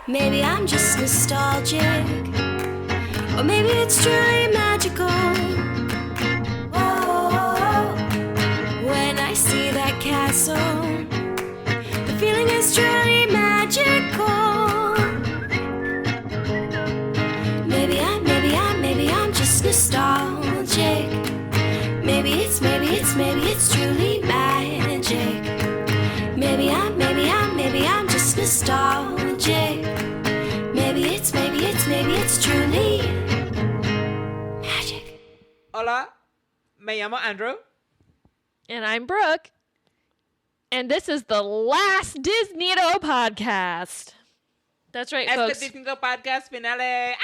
Maybe I'm just nostalgic, or maybe it's truly magical. Oh, when I see that castle, the feeling is truly magical. Maybe I'm just nostalgic. Maybe it's truly magic. Maybe I'm just nostalgic. Maybe it's truly magic. Hola, me llamo Andrew. And I'm Brooke. And this is the last DisNeato podcast. That's right, folks. Este DisNeato podcast finale. Ay!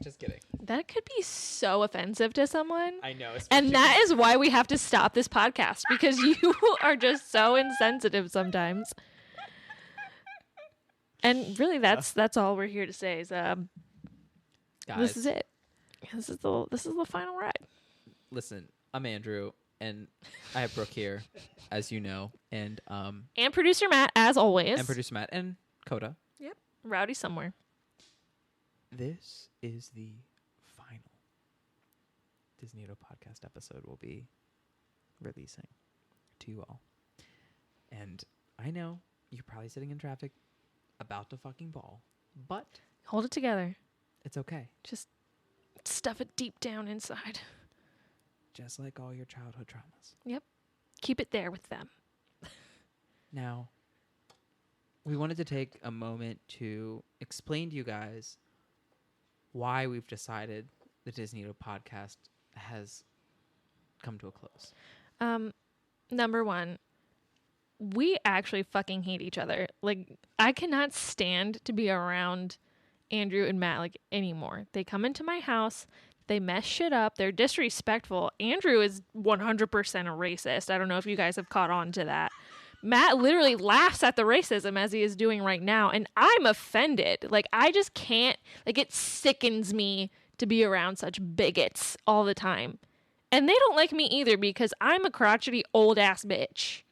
Just kidding. That could be so offensive to someone. I know. And that is why we have to stop this podcast, because you are just so insensitive sometimes. And really, that's all we're here to say is Guys, this is it. This is the final ride. Listen, I'm Andrew, and I have Brooke here, as you know, and producer Matt, as always. and producer Matt and Coda. Yep. Rowdy somewhere. This is the final DisNeato podcast episode we'll be releasing to you all. And I know you're probably sitting in traffic about to fucking ball, but Hold it together. it's okay. Just stuff it deep down inside. Just like all your childhood traumas. Yep. Keep it there with them. Now, we wanted to take a moment to explain to you guys why we've decided the DisNeato podcast has come to a close. Number one, we actually fucking hate each other. Like, I cannot stand to be around Andrew and Matt, like, anymore. They come into my house, they mess shit up, they're disrespectful. Andrew is 100% a racist. I don't know if you guys have caught on to that. Matt literally laughs at the racism as he is doing right now, and I'm offended. Like, I just can't, like, it sickens me to be around such bigots all the time. And they don't like me either because I'm a crotchety old-ass bitch.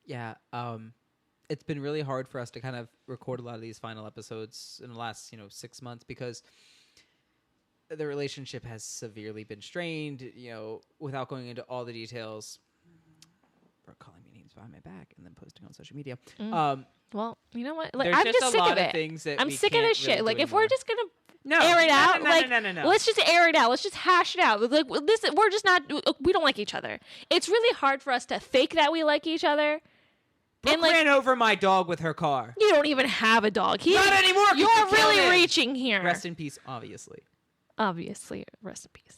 Yeah, it's been really hard for us to kind of record a lot of these final episodes in the last, 6 months because the relationship has severely been strained, without going into all the details. Brooke calling me names behind my back and then posting on social media. Well, you know what? Like, There's I'm just just a sick lot of of it. things that I'm we sick of can't this shit. really Like, do if we're anymore. just gonna No, air it no, out, no, like, no, no, no. let's just air it out. Let's just hash it out. Like, this, we're just not. We don't like each other. It's really hard for us to fake that we like each other. Brooke And, like, ran over my dog with her car. you don't even have a dog. Not anymore, 'cause You're you killed really him. reaching here. Rest in peace, obviously. Obviously, rest in peace.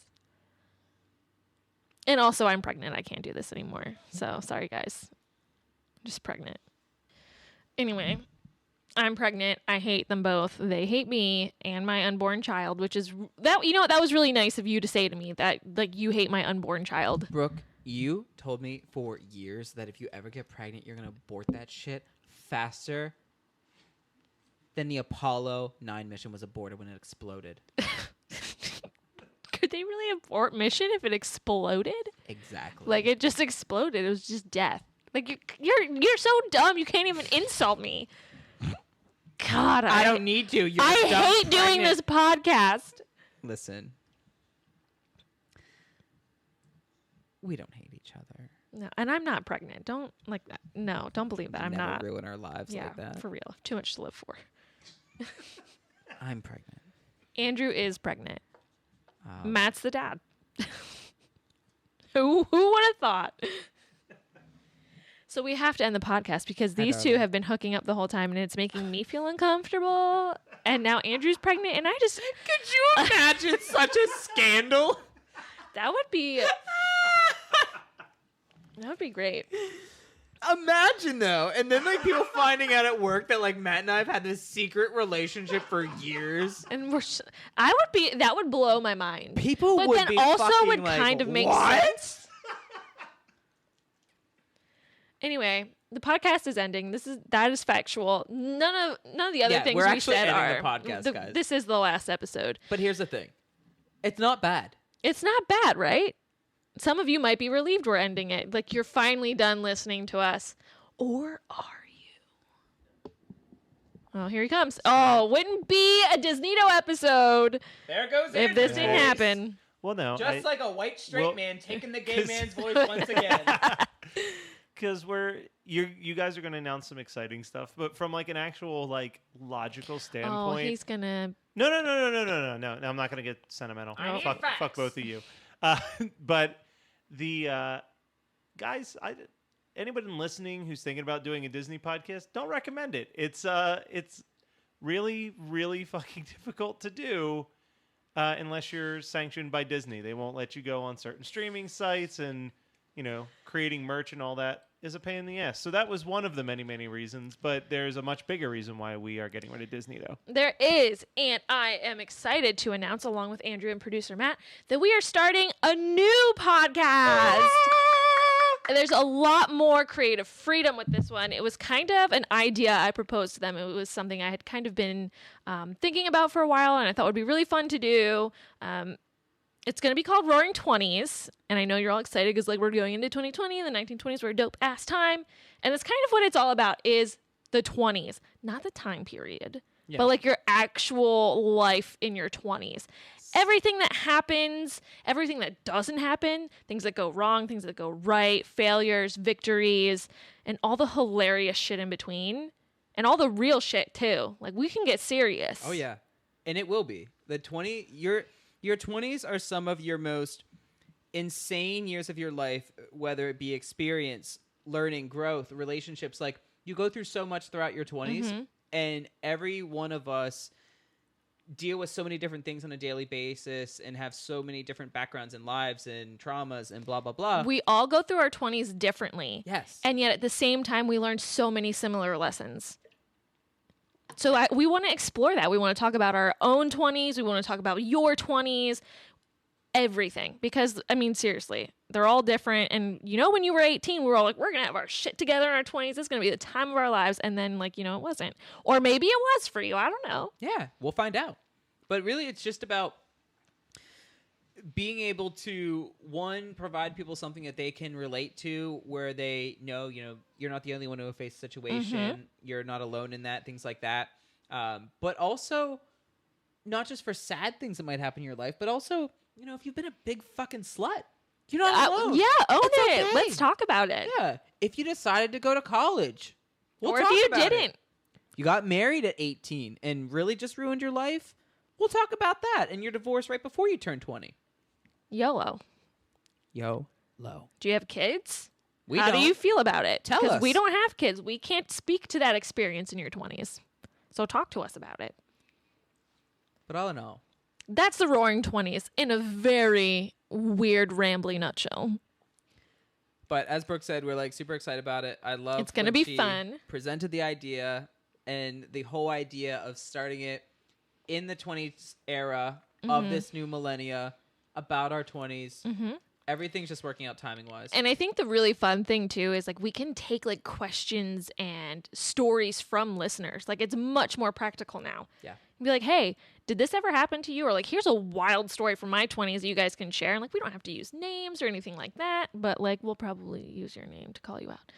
And also, I'm pregnant. I can't do this anymore. So, sorry, guys. I'm just pregnant. Anyway, I'm pregnant. I hate them both. They hate me and my unborn child, which is that. That was really nice of you to say to me that, like, you hate my unborn child. Brooke, you told me for years that if you ever get pregnant, you're going to abort that shit faster than the Apollo 9 mission was aborted when it exploded. Could they really abort mission if it exploded? Exactly. Like, it just exploded. It was just death. Like, you're so dumb. You can't even insult me. God, I don't need to. You're I dumb hate doing pregnant. this podcast. Listen. We don't hate each other. No, and I'm not pregnant. Don't like that. No, don't believe that. I'm Never not. ruin our lives Yeah, like that. for real. Too much to live for. I'm pregnant. Andrew is pregnant. Um, Matt's the dad. Who would have thought? So we have to end the podcast because these two darling. have been hooking up the whole time, and it's making me feel uncomfortable. And now Andrew's pregnant, and I just Could you imagine such a scandal? that would be great. Imagine though, and then like people finding out at work that like Matt and I have had this secret relationship for years. And that would blow my mind. People but would then be also fucking would like, kind of make "What?" sense. Anyway, the podcast is ending. That is factual. None of the other things we're we actually said ending are. the podcast, guys. This is the last episode. But here's the thing. It's not bad. It's not bad, right? Some of you might be relieved we're ending it. Like, you're finally done listening to us. Or are you? Oh, here he comes. Oh, wouldn't be a DisNeato episode There goes if this didn't happen. Well, no. Just like a white straight man taking the gay 'cause- man's voice once again. Because you guys are going to announce some exciting stuff, but from like an actual like logical Oh, standpoint. he's gonna. No, I'm not going to get sentimental. I need Fuck facts. both of you. But the guys, anybody listening who's thinking about doing a Disney podcast, don't recommend it. It's really, really fucking difficult to do unless you're sanctioned by Disney. They won't let you go on certain streaming sites, and creating merch and all that is a pain in the ass. So that was one of the many, many reasons, but there's a much bigger reason why we are getting rid of DisNeato. There is, and I am excited to announce, along with Andrew and producer Matt, that we are starting a new podcast. And there's a lot more creative freedom with this one. It was kind of an idea I proposed to them. It was something I had kind of been thinking about for a while, and I thought would be really fun to do. It's going to be called Roaring 20s, and I know you're all excited because we're going into 2020, and the 1920s were a dope-ass time, and it's kind of what it's all about is the 20s, not the time period, but your actual life in your 20s. Everything that happens, everything that doesn't happen, things that go wrong, things that go right, failures, victories, and all the hilarious shit in between, and all the real shit, too. We can get serious. Oh, yeah. And it will be. Your 20s are some of your most insane years of your life, whether it be experience, learning, growth, relationships. You go through so much throughout your 20s, and every one of us deal with so many different things on a daily basis and have so many different backgrounds and lives and traumas and blah, blah, blah. We all go through our 20s differently. Yes. And yet at the same time, we learn so many similar lessons. So we want to explore that. We want to talk about our own 20s. We want to talk about your 20s, everything. Because, seriously, they're all different. And, when you were 18, we were all like, we're going to have our shit together in our 20s. It's going to be the time of our lives. And then, it wasn't. Or maybe it was for you. I don't know. Yeah, we'll find out. But really, it's just about being able to, one, provide people something that they can relate to, where they know, you're not the only one who will face a situation. You're not alone in that, things like that. But also, not just for sad things that might happen in your life, but also, if you've been a big fucking slut, you're not alone. Yeah, own It's it. okay. Let's talk about it. Yeah. If you decided to go to college, we'll or talk if you about it. didn't. You got married at 18 and really just ruined your life, we'll talk about that. And you're divorced right before you turn 20. YOLO. YOLO. Do you have kids? We How don't. do you feel about it? Tell Because us. we don't have kids. We can't speak to that experience in your 20s. So talk to us about it. But all in all, That's the Roaring 20s in a very weird, rambly nutshell. but as Brooke said, we're super excited about it. I love It's gonna when be she fun. presented the idea, and the whole idea of starting it in the 20s era of this new millennia, about our 20s. Everything's just working out timing wise. And I think the really fun thing too is we can take questions and stories from listeners. It's much more practical now. Yeah. Be like, hey, did this ever happen to you? Or here's a wild story from my 20s that you guys can share. And we don't have to use names or anything like that, but we'll probably use your name to call you out,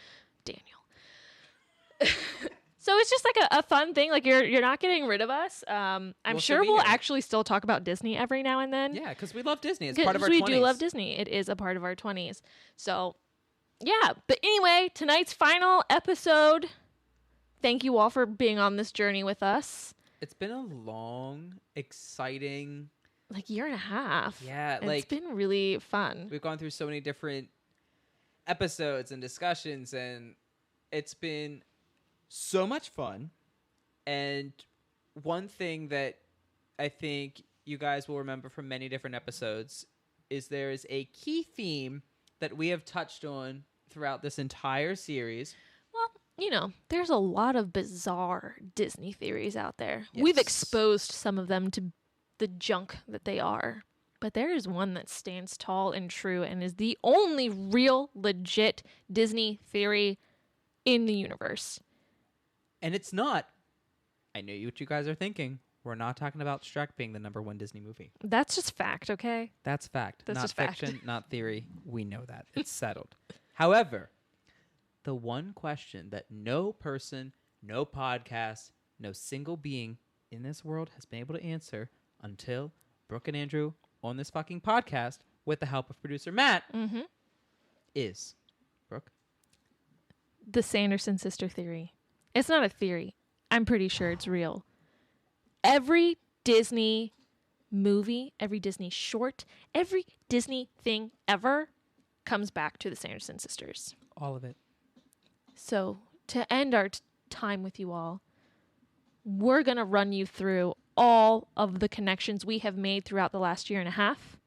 Daniel. So it's just a fun thing. You're not getting rid of us. I'm We'll sure still be we'll here. actually still talk about Disney every now and then. Yeah, because we love Disney. It's part of our 20s. We do love Disney. It is a part of our 20s. So, yeah. But anyway, tonight's final episode. Thank you all for being on this journey with us. It's been a long, exciting... Year and a half. Yeah, And it's been really fun. We've gone through so many different episodes and discussions, and it's been so much fun. And one thing that I think you guys will remember from many different episodes is there is a key theme that we have touched on throughout this entire series. Well, there's a lot of bizarre Disney theories out there. Yes. We've exposed some of them to the junk that they are. But there is one that stands tall and true and is the only real, legit Disney theory in the universe. And it's not. I know what you guys are thinking. We're not talking about Shrek being the #1 Disney movie. That's just fact, okay? That's fact. That's not just fact. fiction, not theory. We know that. It's settled. However, the one question that no person, no podcast, no single being in this world has been able to answer until Brooke and Andrew on this fucking podcast with the help of producer Matt is, Brooke? The Sanderson sister theory. It's not a theory. I'm pretty sure it's real. Every Disney movie, every Disney short, every Disney thing ever comes back to the Sanderson sisters. All of it. So to end our time with you all, we're going to run you through all of the connections we have made throughout the last year and a half.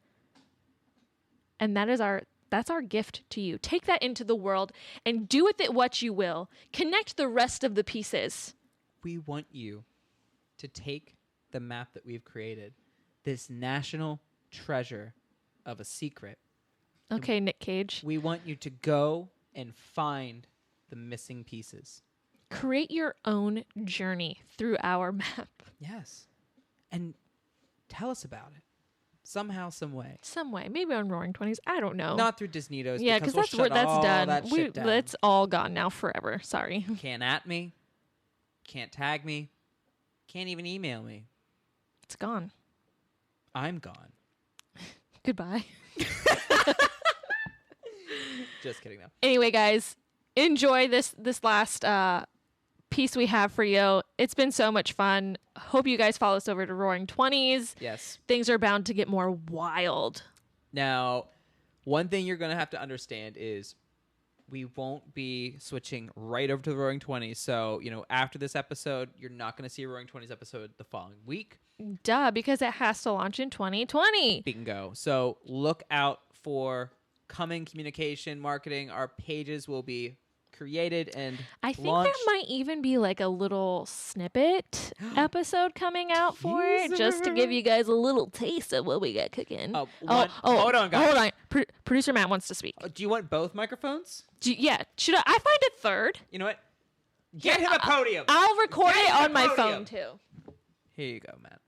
And that's our gift to you. Take that into the world and do with it what you will. Connect the rest of the pieces. We want you to take the map that we've created, this national treasure of a secret. Okay, Nick Cage. We want you to go and find the missing pieces. Create your own journey through our map. Yes. And tell us about it. Somehow, some way. Some way. Maybe on Roaring 20s. I don't know. Not through DisNeato. Yeah, because that's where that's done. That shit down. That's all gone now forever. Sorry. Can't at me. Can't tag me. Can't even email me. It's gone. I'm gone. Goodbye. Just kidding, though. Anyway, guys, enjoy this last piece we have for you. It's been so much fun. Hope you guys follow us over to Roaring 20s. Yes. Things are bound to get more wild. Now, one thing you're going to have to understand is we won't be switching right over to the Roaring 20s. So, after this episode, you're not going to see a Roaring 20s episode the following week. Duh, because it has to launch in 2020. Bingo. So look out for coming communication, marketing. Our pages will be created and I think launched. there might even be like a little snippet episode coming out for it, just to give you guys a little taste of what we got cooking. Hold on, guys. Hold on. Producer Matt wants to speak. Do you want both microphones? Yeah. Should I find a third? You know what? Get him a podium. I'll record Get it him a on my podium. phone too. Here you go, Matt.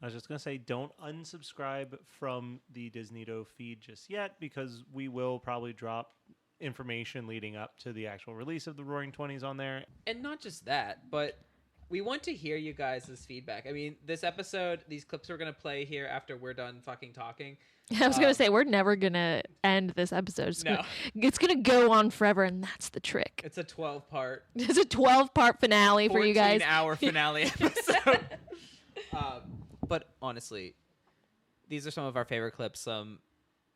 I was just going to say, don't unsubscribe from the DisNeato feed just yet, because we will probably drop information leading up to the actual release of the Roaring 20s on there. And not just that, but we want to hear you guys' feedback. I mean, this episode, these clips are going to play here after we're done fucking talking. I was going to say, we're never going to end this episode. It's going to go on forever, and that's the trick. It's a 12-part. It's a 12-part finale for you guys. 14-hour finale episode. But honestly, these are some of our favorite clips, some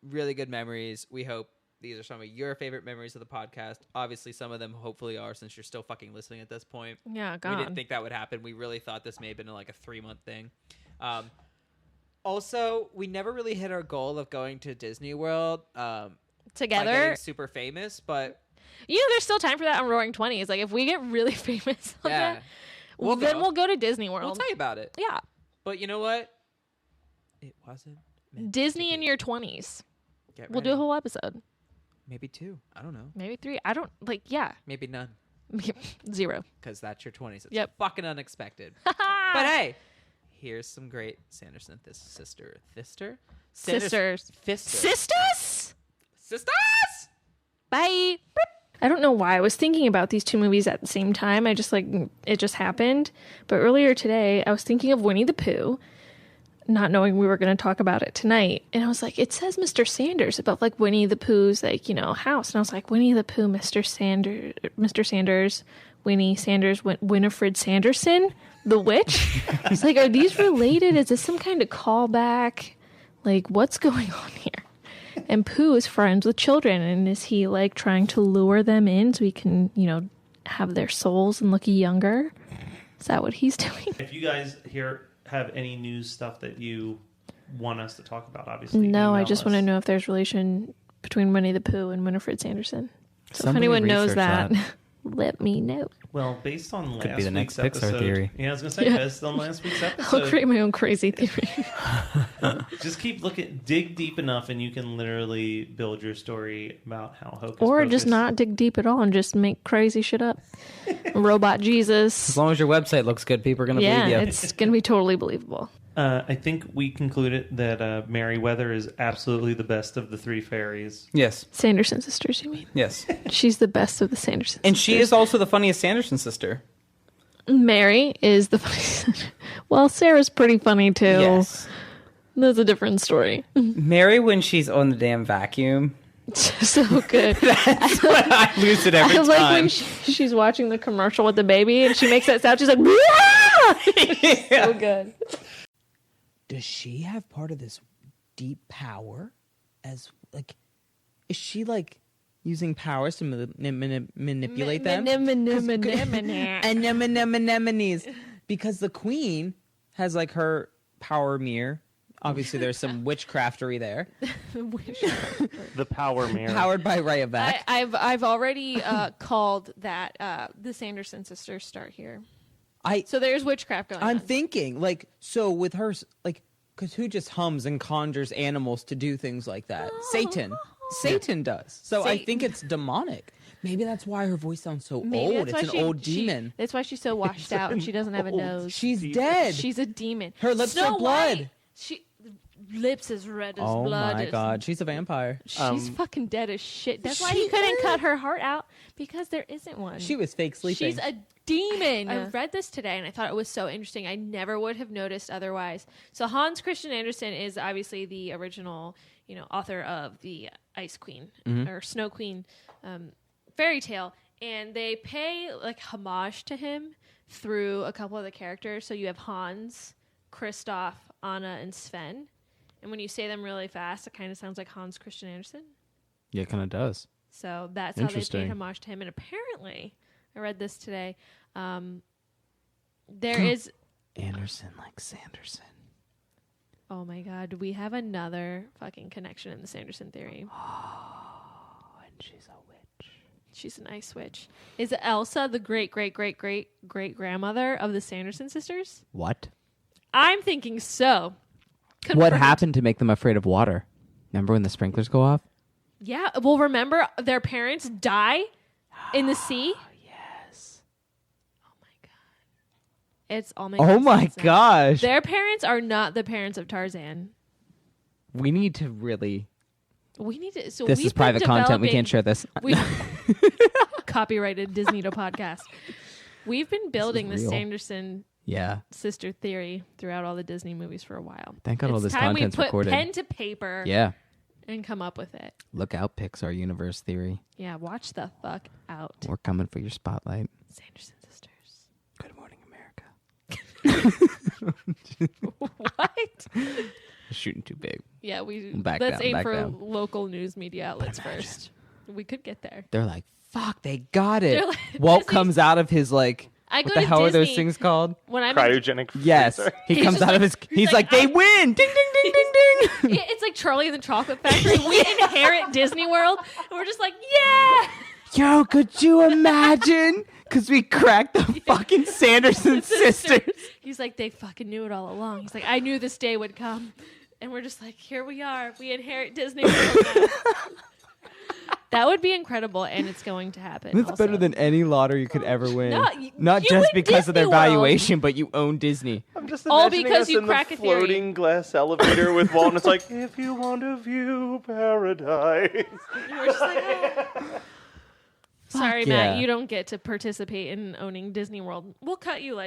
really good memories. We hope these are some of your favorite memories of the podcast. Obviously, some of them hopefully are, since you're still fucking listening at this point. Yeah, God. We didn't think that would happen. We really thought this may have been like a 3-month thing. Also, we never really hit our goal of going to Disney World together. by getting super famous, but there's still time for that on Roaring 20s. Like, if we get really famous on that, we'll go to Disney World. We'll tell you about it. Yeah. But you know what? It wasn't meant Disney to in be. your 20s. Get We'll do a ready. whole episode. Maybe 2. I don't know. Maybe 3. I don't, yeah. Maybe none. 0. Because that's your 20s. It's Yep. fucking unexpected. But hey, here's some great Sanderson sisters. Sisters. Sisters. Bye. I don't know why. I was thinking about these two movies at the same time. It just happened. But earlier today, I was thinking of Winnie the Pooh, not knowing we were going to talk about it tonight. And I was like, it says Mr. Sanders above like Winnie the Pooh's house. And I was like, Winnie the Pooh, Mr. Sanders, Winnie Sanders, Winifred Sanderson, the witch. It's like, are these related? Is this some kind of callback? Like, what's going on here? And Pooh is friends with children, and is he like trying to lure them in so he can, have their souls and look younger? Is that what he's doing? If you guys here have any news stuff that you want us to talk about, obviously. No, I email just us. want to know if there's relation between Winnie the Pooh and Winifred Sanderson. So Somebody if anyone knows research that, let me know. Well, based on last Could be the next week's Pixar episode, theory. Yeah, I was gonna say based on last week's I'll episode. create my own crazy theory. Just keep looking, dig deep enough, and you can literally build your story about how Hocus Or Pocus. just not dig deep at all and just make crazy shit up. Robot Jesus. As long as your website looks good, people are going to Yeah, believe you. it's going to be totally believable. I think we concluded that Merryweather is absolutely the best of the three fairies. Yes. Sanderson sisters, you mean? Yes. She's the best of the Sanderson And sisters. she is also the funniest Sanderson sister. Mary is the funny. Well, Sarah's pretty funny too. Yes. That's a different story. Mary when she's on the damn vacuum. So good. That's when I lose it every I time. like when she's watching the commercial with the baby and she makes that sound. She's like, "Wah!" So good. Does she have part of this deep power? As like, is she like using powers to manipulate them? Anemones. Because the queen has like her power mirror. Obviously, there's some witchcraftery there. The power mirror. Powered by Rhea Beck. I've already called that the Sanderson sisters start here. So there's witchcraft going on. I'm thinking, like, so with her, like, because who just hums and conjures animals to do things like that? Satan. Satan does. So I think it's demonic. Maybe that's why her voice sounds so old. It's an old demon. That's why she's so washed out and she doesn't have a nose. She's dead. She's a demon. Her lips are blood. She lips as red as Oh blood. my God. She's a vampire. She's fucking dead as shit. That's why he couldn't cut her heart out because there isn't one. She was fake sleeping. She's a demon. I read this today and I thought it was so interesting. I never would have noticed otherwise. So Hans Christian Andersen is obviously the original, author of the Ice Queen or Snow Queen fairy tale, and they pay like homage to him through a couple of the characters. So you have Hans, Kristoff, Anna, and Sven. And when you say them really fast, it kind of sounds like Hans Christian Andersen. Yeah, it kind of does. So that's how they Interesting. paid homage to him. And apparently, I read this today, there is... Anderson like Sanderson. Oh my God, we have another fucking connection in the Sanderson Theory. Oh, and she's a witch. She's an ice witch. Is Elsa the great-great-great-great-great-grandmother of the Sanderson sisters? What? I'm thinking so. What Confirmed. happened to make them afraid of water? Remember when the sprinklers go off? Yeah, well, remember their parents die in the sea? Yes. Oh my God. It's all making Oh my sense now. gosh. Their parents are not the parents of Tarzan. We need to really... We need to... So This we've is been private content. We developing- can't share this. We copyrighted DisNeato podcast. We've been building the real. Sanderson Yeah. sister theory throughout all the Disney movies for a while. Thank God all It's this time content's we put recorded. pen to paper Yeah. and come up with it. Look out, Pixar Universe Theory. Yeah, watch the fuck out. We're coming for your spotlight. Sanderson sisters. Good morning, America. What? Shooting too big. Yeah, Back let's down, aim back for down. local news media outlets first. We could get there. They're like, fuck, they got it. They're like, Walt Disney's- comes out of his like, I go what the to hell are those Disney things called? when I'm Cryogenic Yes. freezer. He He's comes just out of like- his, he's he's like, like, they win. Ding, ding, ding, ding, ding. It's like Charlie and the Chocolate Factory. We inherit Disney World, and we're just like, yeah. Yo, could you imagine? Because we cracked the fucking Sanderson sisters. He's like, they fucking knew it all along. He's like, I knew this day would come. And we're just like, here we are. We inherit Disney World now. That would be incredible, and it's going to happen. That's also. better than any lottery you could ever win. No, Not you just win because of their Disney World. valuation, but you own Disney. I'm just All imagining because us you in crack the a theory. floating glass elevator with Walt, and it's like, if you want to view paradise. We're just like, oh. Sorry, Fuck Matt, yeah. you don't get to participate in owning Disney World. We'll cut you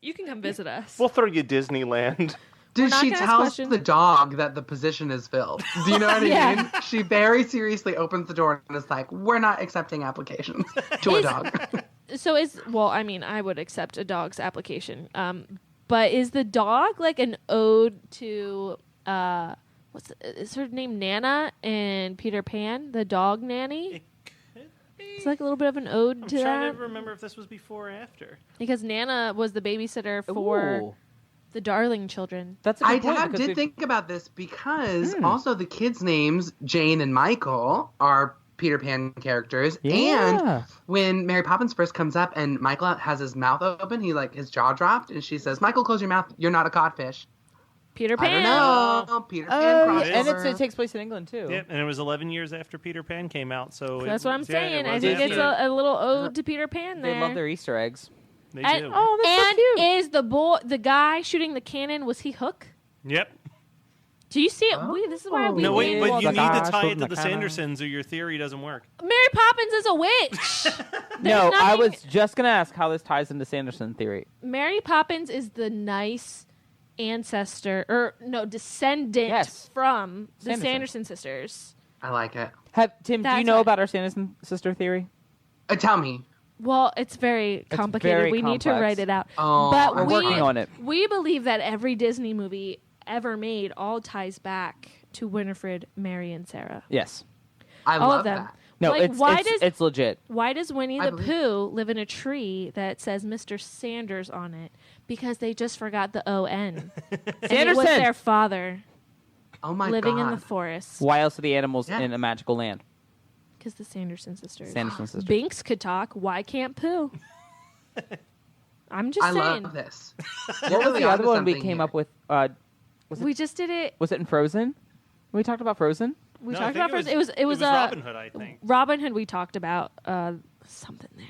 you can come visit us. We'll throw you Disneyland. Dude, not she gonna ask tells questions. the dog that the position is filled. Do you know what I Yeah. mean? She very seriously opens the door and is like, we're not accepting applications to a dog. So I would accept a dog's application. But is the dog like an ode to is her name Nana and Peter Pan, the dog nanny? It's like a little bit of an ode I'm to trying that to remember if this was before or after. because Nana was the babysitter for Ooh. the Darling children. That's a I good point, because did we've- think about this because also the kids' names, Jane and Michael, are Peter Pan characters. Yeah. And when Mary Poppins first comes up and Michael has his mouth open, his jaw dropped, and she says, Michael, close your mouth. You're not a codfish. Peter I Pan. don't know. Peter Pan Oh, crossover. yeah, and it takes place in England too. Yep, and it was 11 years after Peter Pan came out, so That's what I'm saying. I was think it's after. a little ode to Peter Pan there. They love their Easter eggs. They and do. Oh, that's so and cute. is the guy shooting the cannon, was he Hook? Yep. Do you see it? This is why we No, wait, need but you need to Gosh, tie it to wasn't the that kinda- Sandersons or your theory doesn't work. Mary Poppins is a witch. No, I nothing- was just gonna ask how this ties into Sanderson theory. Mary Poppins is the nice ancestor, or no, descendant Yes. from the Sanderson. Sanderson sisters. I like it. Tim, do That's you know what- about our Sanderson sister theory? Tell me. Well, it's very complicated. very We need to complex. write it out. Oh, but We're working on it. We believe that every Disney movie ever made all ties back to Winifred, Mary, and Sarah. Yes. I All love of them. that. No, Like, it's legit. Why does Winnie I the believe- Pooh live in a tree that says Mr. Sanders on it? Because they just forgot the O-N. And it was Sanderson! their father Oh my living god. in the forest. Why else are the animals Yeah. in a magical land? Because the Sanderson sisters. Sanderson sisters. Binks could talk. Why can't Pooh? I'm just I saying. love this. What was the other one we came up with? We just did it. Was it in Frozen? We talked about Frozen. We No, I talked think about first. It was Robin Hood, I think. Robin Hood. We talked about something there.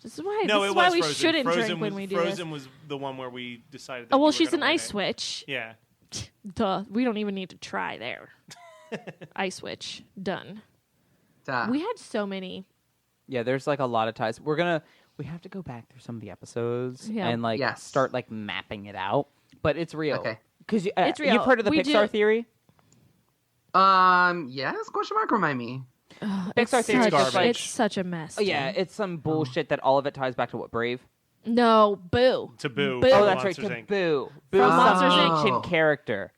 This is why. No, this it is why was we Frozen. shouldn't Frozen drink when was, we do Frozen this. was the one where we decided. That Oh well, you were she's gonna an win ice it. witch. Yeah. Duh. We don't even need to try there. Ice witch. Done. Duh. We had so many. Yeah, there's like a lot of ties. We have to go back through some of the episodes Yeah. and like Yes. start like mapping it out. But it's real. Okay. Because It's real. you've heard of the We Pixar do- theory? Yes? Question mark, remind me. Pixar theory is garbage. It's such a mess. Oh, yeah, dude. it's some bullshit that all of it ties back to what, Brave? No, boo. To Boo. Boo. Oh, from that's right, Monsters, to Inc. Boo. Boo From is Monsters, some Inc. ancient character.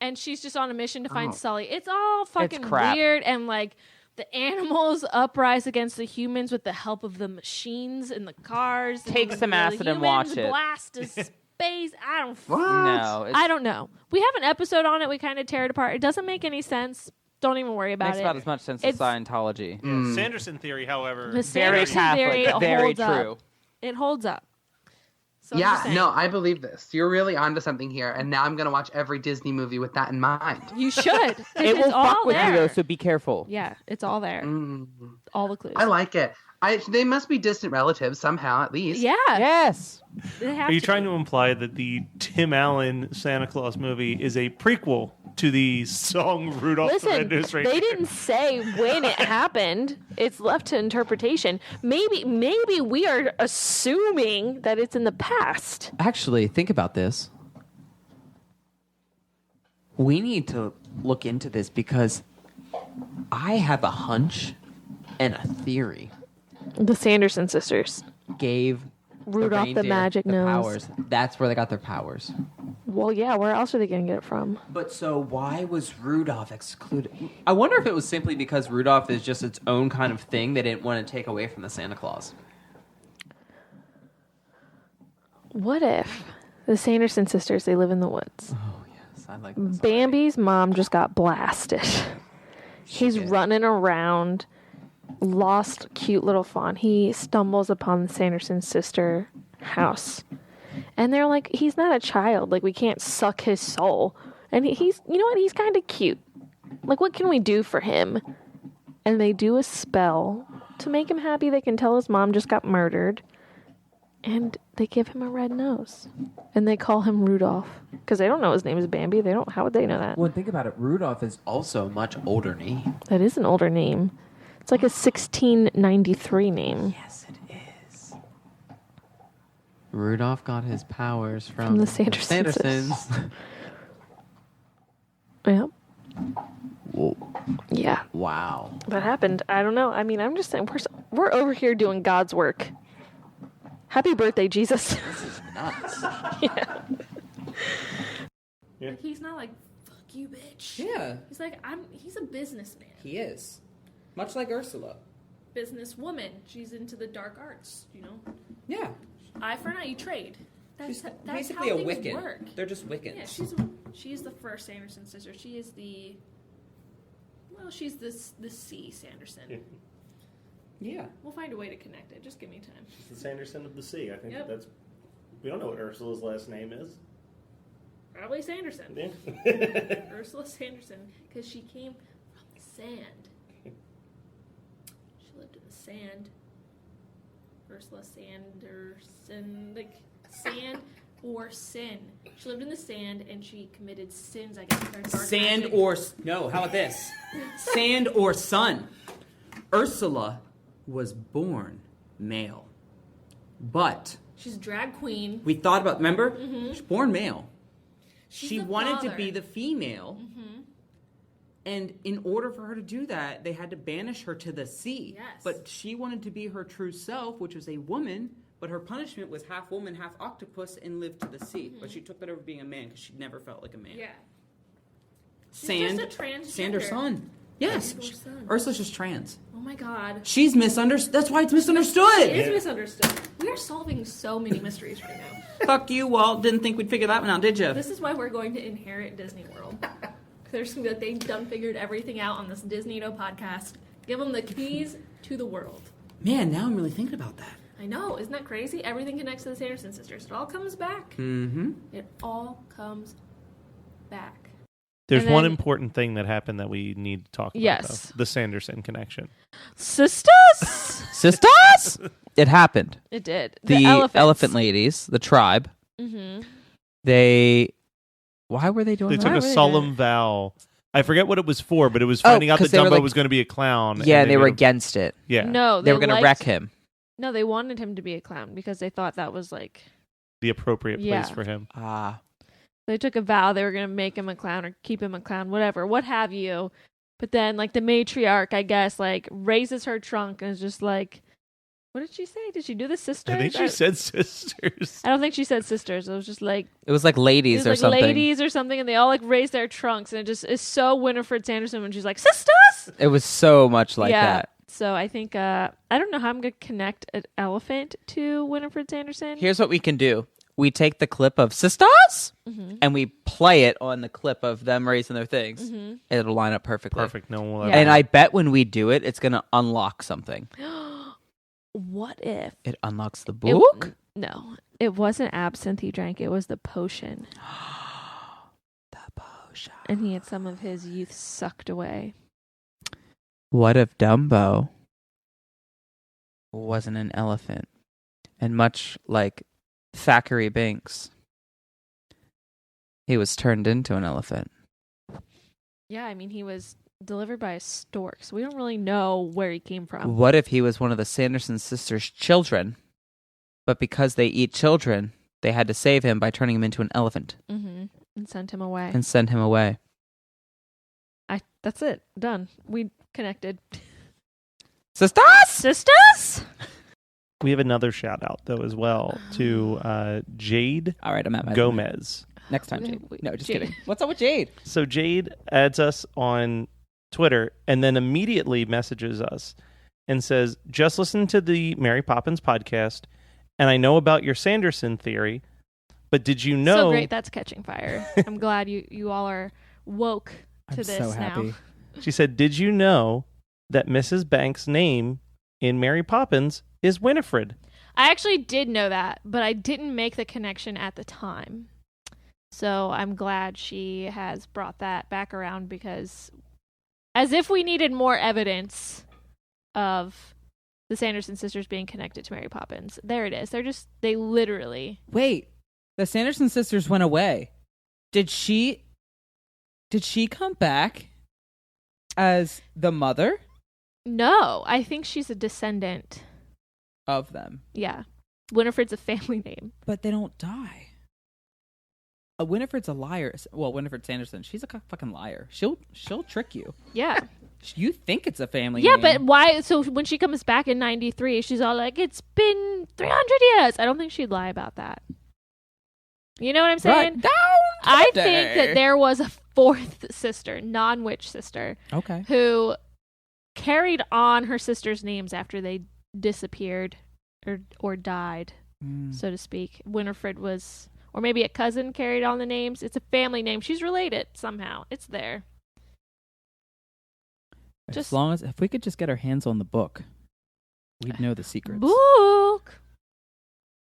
And she's just on a mission to find Oh. Sully. It's all fucking crap. weird, and like the animals uprise against the humans with the help of the machines in the cars. Take and some the acid and humans watch it. Blast to space. I don't. What? No, it's, I don't know. We have an episode on it. We kind of tear it apart. It doesn't make any sense. Don't even worry about makes it. about as much sense as It's- Scientology. Mm. Sanderson theory, however, The Very Sanderson Catholic, theory but very holds true. Up. It holds up. So I'm just Yeah, saying. no, I believe this. You're really onto something here, and now I'm gonna watch every Disney movie with that in mind. You should. It will all fuck with there. you, though, so be careful. Yeah, it's all there. Mm. All the clues. I like it. They must be distant relatives somehow, at least. Yeah. Yes. They have Are you to trying be. to imply that the Tim Allen Santa Claus movie is a prequel to the song Rudolph the Listen, Red-Nosed Reindeer? they didn't say when it happened. It's left to interpretation. Maybe we are assuming that it's in the past. Actually, think about this. We need to look into this because I have a hunch and a theory. The Sanderson sisters. Gave Rudolph the reindeer magic the nose. powers. That's where they got their powers. Well, yeah, where else are they going to get it from? But so why was Rudolph excluded? I wonder if it was simply because Rudolph is just its own kind of thing they didn't want to take away from the Santa Claus. What if the Sanderson sisters, they live in the woods? Oh, yes. I like this. Bambi's mom just got blasted. He's did. running around, lost cute little fawn. He stumbles upon the Sanderson sister house. And they're like, he's not a child. Like, we can't suck his soul. And he's, you know what? He's kind of cute. Like, what can we do for him? And they do a spell to make him happy. They can tell his mom just got murdered. And they give him a red nose. And they call him Rudolph. Because they don't know his name is Bambi. They don't. How would they know that? Well, think about it. Rudolph is also a much older name. That is an older name. It's like a 1693 name. Yes, it is. Rudolph got his powers From the Sandersons. Sandersons. Yep. Whoa. Yeah. Wow. That happened. I don't know. I mean, I'm just saying, we're over here doing God's work. Happy birthday, Jesus. This is nuts. Yeah. Yeah. Like, he's not like, fuck you, bitch. Yeah, He's like, he's a businessman. he is. Much like Ursula. Businesswoman. She's into the dark arts, you know? Yeah. Eye for an eye, you trade. That's Basically how a things Wiccan. work. They're just Wiccans. Yeah, she's the first Sanderson sister. She is she's the C Sanderson. Yeah. We'll find a way to connect it. Just give me time. It's the Sanderson of the Sea. I think Yep. that's. We don't know what Ursula's last name is. Probably Sanderson. Yeah. Ursula Sanderson, because she came from the sand. She lived in the sand. Ursula Sanderson, like sand. or sin. She lived in the sand and she committed sins, I guess. With her dark Sand magic. or no? How about this? Sand or sun? Ursula was born male, but She's drag queen. we thought about. Remember, she's born male. She's She the wanted to father. be the female, and in order for her to do that, they had to banish her to the sea. Yes. But she wanted to be her true self, which was a woman. But her punishment was half woman, half octopus, and lived to the sea. But she took that over being a man because she never felt like a man. Yeah. Sand, just a transgender. sand or sun? Yes, Sand or sun. Ursula's just trans. Oh my god. She's misunderstood. That's why it's misunderstood. It is misunderstood. We are solving so many mysteries right now. Fuck you, Walt. Didn't think we'd figure that one out, did you? This is why we're going to inherit Disney World. There's gonna be like they done figured everything out on this DisNeato podcast. Give them the keys to the world. Man, now I'm really thinking about that. I know, isn't that crazy? Everything connects to the Sanderson sisters. It all comes back. Mm-hmm. It all comes back. There's And one then- important thing that happened that we need to talk about. Yes. Though. The Sanderson connection. Sisters! Sisters? It happened. It did. The elephants. elephant ladies, the tribe, Mm-hmm. they... Why were they doing They that? took were a they solemn vow. I forget what it was for, but it was Oh, finding out that 'cause they were Dumbo like- was going to be a clown. Yeah, and they were made him- against it. Yeah. No, They were going to liked- wreck him. No, they wanted him to be a clown because they thought that was like... The appropriate place Yeah. for him. Ah. They took a vow they were going to make him a clown or keep him a clown, whatever, what have you. But then, like, the matriarch, I guess, like, raises her trunk and is just like... What did she say? Did she do the sisters? I think she said sisters. I don't think she said sisters. It was just like... It was like ladies It or was like something. ladies or something, and they all, like, raise their trunks. And it just is so Winifred Sanderson when she's like, sisters! It was so much like yeah. that. So I think... I don't know how I'm going to connect an elephant to Winifred Sanderson. Here's what we can do. We take the clip of sisters Mm-hmm. and we play it on the clip of them raising their things. Mm-hmm. It'll line up perfectly. Perfect. No one will Yeah. ever. And I bet when we do it, it's going to unlock something. What if... It unlocks the it- book? no. It wasn't absinthe he drank. It was the potion. The potion. And he had some of his youth sucked away. What if Dumbo wasn't an elephant? And much like Thackeray Binks, he was turned into an elephant. Yeah, I mean, he was delivered by a stork, so we don't really know where he came from. What if he was one of the Sanderson sisters' children, but because they eat children, they had to save him by turning him into an elephant Mm-hmm. And sent him away. and send him away? That's it. Done. We connected. Sisters! Sisters? We have another shout out, though, as well, to Jade All right, I'm at my Gomez. Next time, Wait, Jade. wait, No, just Jade. kidding. What's up with Jade? So Jade adds us on Twitter and then immediately messages us and says, just listen to the Mary Poppins podcast, and I know about your Sanderson theory, but did you know... So great. That's catching fire. I'm glad you all are woke to I'm this so now. happy. She said, did you know that Mrs. Banks' name in Mary Poppins is Winifred? I actually did know that, but I didn't make the connection at the time. So I'm glad she has brought that back around because as if we needed more evidence of the Sanderson sisters being connected to Mary Poppins. There it is. They literally... Wait, the Sanderson sisters went away. Did she come back as the mother No, I think she's a descendant. of them? Yeah. Winifred's a family name. But they don't die. Winifred's a liar. Well, Winifred Sanderson, she's a fucking liar. She'll trick you. Yeah. You think it's a family Yeah, name. but why? So when she comes back in 93, she's all like, it's been 300 years. I don't think she'd lie about that. You know what I'm saying? Right down to I the think day. that there was a fourth sister, non-witch sister, Okay. who carried on her sister's names after they disappeared or died, so to speak. Winifred was, or maybe a cousin carried on the names. It's a family name. She's related somehow. It's there. As long as if we could just get our hands on the book, we'd know the secrets. Book.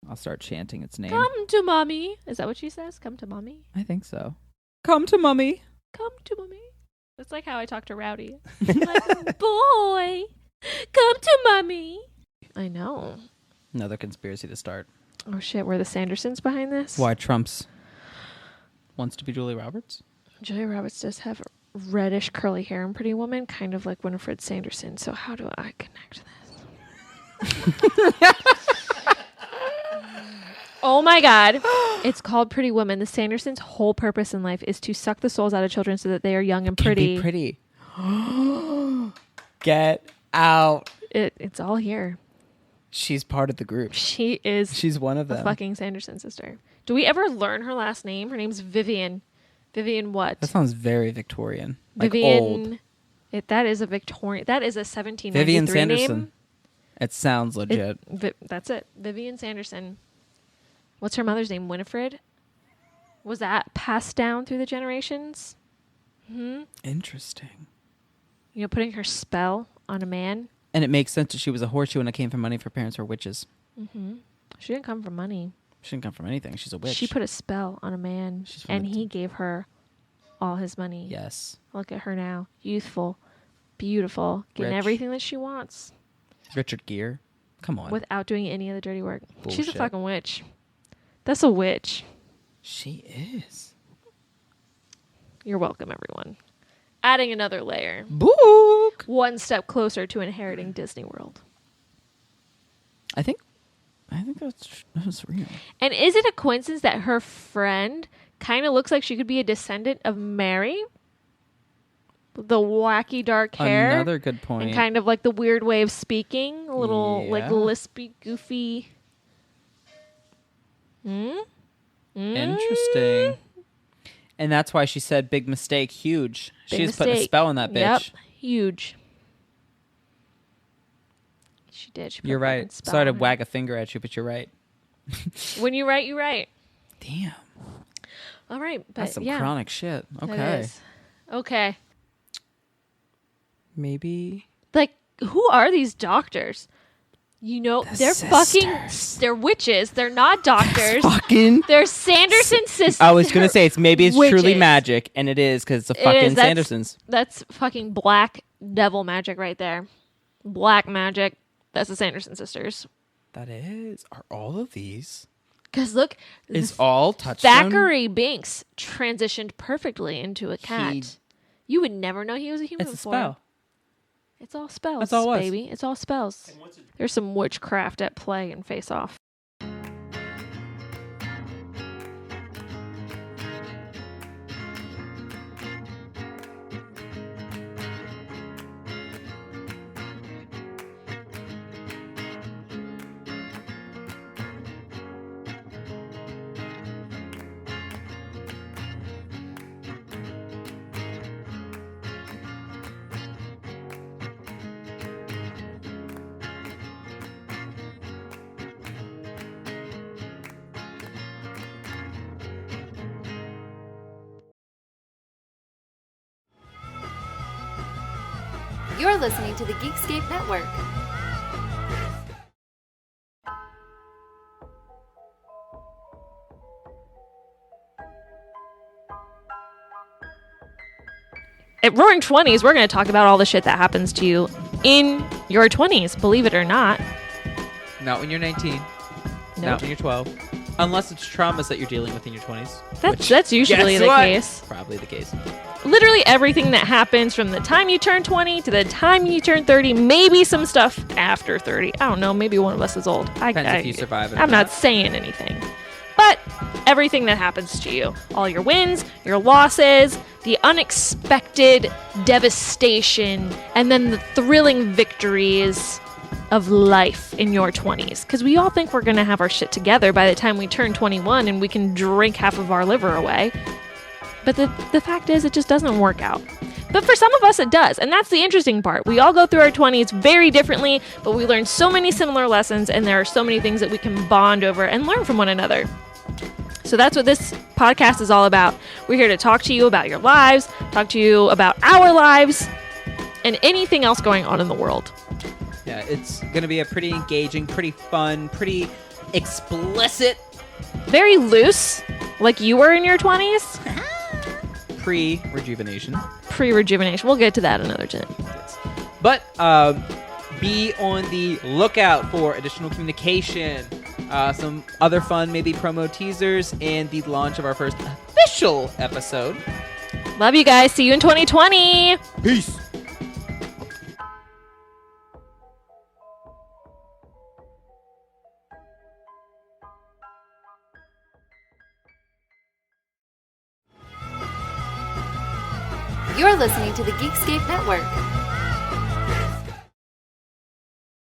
I'll start chanting its name. Come to mommy. Is that what she says? Come to mommy. I think so. Come to mummy. Come to mommy. That's like how I talk to Rowdy. I'm like, boy, come to mommy. I know. Another conspiracy to start. Oh shit, were the Sandersons behind this? Why Trump's wants to be Julia Roberts? Julia Roberts does have reddish curly hair in Pretty Woman, kind of like Winifred Sanderson. So how do I connect this? Oh my God. It's called Pretty Woman. The Sandersons' whole purpose in life is to suck the souls out of children so that they are young and pretty. Be pretty. Get out. It's all here. She's part of the group. She's one of the them. fucking Sanderson sister. Do we ever learn her last name? Her name's Vivian. Vivian what? That sounds very Victorian. Like Vivian. old. That is a Victorian. That is a 1793 Vivian name. Sanderson. It sounds legit. That's it. Vivian Sanderson. What's her mother's name? Winifred? Was that passed down through the generations? Interesting. You know, putting her spell on a man. And it makes sense that she was a whore. She wouldn't have came from money. Her parents were witches. She didn't come from money. She didn't come from anything. She's a witch. She put a spell on a man, and he gave her all his money. Yes. Look at her now. Youthful, beautiful, getting Rich. everything that she wants Richard Gere. Come on. without doing any of the dirty work. She's a Bullshit. fucking witch. That's a witch. She is. You're welcome, everyone. Adding another layer. Book. One step closer to inheriting Disney World. I think that's real. And is it a coincidence that her friend kind of looks like she could be a descendant of Mary? The wacky dark hair. Another good point. And kind of like the weird way of speaking. A little like Yeah. lispy, goofy. Interesting. And that's why she said big mistake, huge. Big She's putting a mistake. spell on that bitch. Yep. Huge. She did. She put You're a fucking right. spell Sorry to on her. wag a finger at you, but you're right. When you write, you write. Damn. All right. But That's some yeah, chronic shit. that Okay. is. Okay. Maybe. Like, who are these doctors? You know, The they're sisters. they're witches. They're not doctors. Fucking. They're Sanderson sisters. I was going to say, maybe it's truly Witches. magic, and it is because it's the It fucking is. Sandersons. That's fucking black devil magic right there. Black magic. That's the Sanderson sisters. That is. Are all of these? Because look, Is all touchstone? Thackeray Binks transitioned perfectly into a cat. He- You would never know he was a human It's a before. spell. It's all spells, That's all it was. baby. It's all spells. There's some witchcraft at play in Face Off. You're listening to the Geekscape Network. At Roaring 20s, we're going to talk about all the shit that happens to you in your 20s, believe it or not. Not when you're 19. Nope. Not when you're 12. Unless it's traumas that you're dealing with in your 20s. That's usually Guess the what? case. Probably the case. Literally everything that happens from the time you turn 20 to the time you turn 30, maybe some stuff after 30. I don't know, maybe one of us is old. Depends if you survive it or I'm not not. saying anything. But everything that happens to you, all your wins, your losses, the unexpected devastation, and then the thrilling victories of life in your 20s. Because we all think we're going to have our shit together by the time we turn 21 and we can drink half of our liver away. But the fact is, it just doesn't work out. But for some of us, it does. And that's the interesting part. We all go through our 20s very differently, but we learn so many similar lessons, and there are so many things that we can bond over and learn from one another. So that's what this podcast is all about. We're here to talk to you about your lives, talk to you about our lives, and anything else going on in the world. Yeah, it's going to be a pretty engaging, pretty fun, pretty explicit Very loose, like you were in your 20s. pre-rejuvenation. Pre-rejuvenation. We'll get to that another time. But be on the lookout for additional communication, some other fun, maybe promo teasers, and the launch of our first official episode. Love you guys. See you in 2020. Peace. You're listening to the Geekscape Network.